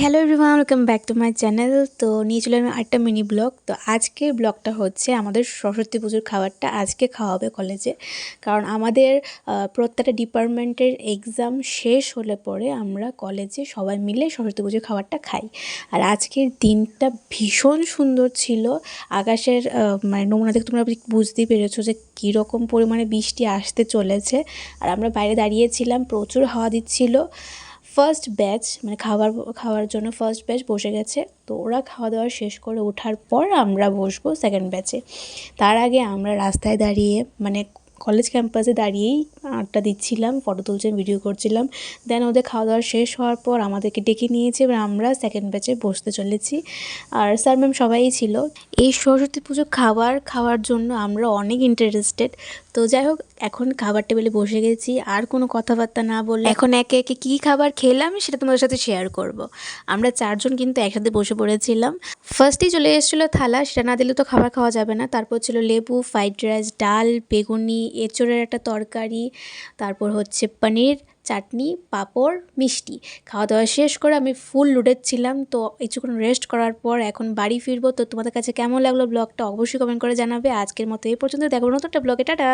Hello everyone, welcome back to my channel. তো নিয়ে চলে আমি আরেকটা মিনি ব্লগ। তো আজকের ব্লগটা হচ্ছে আমাদের সরস্বতী পুজোর খাবারটা আজকে খাওয়া হবে কলেজে। কারণ আমাদের প্রত্যেকটা ডিপার্টমেন্টের এক্সাম শেষ হলে পরে আমরা কলেজে সবাই মিলে সরস্বতী পুজোর খাবারটা খাই। আর আজকের দিনটা ভীষণ সুন্দর ছিল। আকাশের মানে নমুনা দেখে তোমরা বুঝতেই পেরেছো যে কীরকম পরিমাণে বৃষ্টি আসতে চলেছে। আর আমরা বাইরে দাঁড়িয়েছিলাম, প্রচুর হাওয়া দিচ্ছিল। ফার্স্ট ব্যাচ মানে খাওয়ার জন্য ফার্স্ট ব্যাচ বসে গেছে। তো ওরা খাওয়া দাওয়া শেষ করে ওঠার পর আমরা বসবো সেকেন্ড ব্যাচে। তার আগে আমরা রাস্তায় দাঁড়িয়ে মানে কলেজ ক্যাম্পাসে দাঁড়িয়েই আড্ডা দিচ্ছিলাম, ফটো তুলছিলাম, ভিডিও করছিলাম। দেন ওদের খাওয়া দাওয়া শেষ হওয়ার পর আমাদেরকে ডেকে নিয়েছে, এবার আমরা সেকেন্ড ব্যাচে বসতে চলেছি। আর স্যার ম্যাম সবাই ছিল। এই সরস্বতী পুজো খাওয়ার জন্য আমরা অনেক ইন্টারেস্টেড। তো যাই হোক, এখন খাবার টেবিলে বসে গেছি। আর কোনো কথাবার্তা না বলে এখন একে একে কী খাবার খেলাম সেটা তোমাদের সাথে শেয়ার করব। আমরা চারজন কিন্তু একসাথে বসে পড়েছিলাম। ফার্স্টেই চলে এসেছিলো থালা, সেটা না দিলে তো খাবার খাওয়া যাবে না। তারপর ছিল লেবু, ফ্রাইড রাইস, ডাল, বেগুনি, এঁচোড়ের একটা তরকারি, তারপর হচ্ছে পনির, চাটনি, পাঁপড়, মিষ্টি। খাওয়া দাওয়া শেষ করে আমি ফুল লোডেড ছিলাম। তো কিছুক্ষণ রেস্ট করার পর এখন বাড়ি ফিরবো। তো তোমাদের কাছে কেমন লাগলো ব্লগটা অবশ্যই কমেন্ট করে জানাবে। আজকের মতো এই পর্যন্ত, দেখো নতুন একটা ব্লগে, টাটা।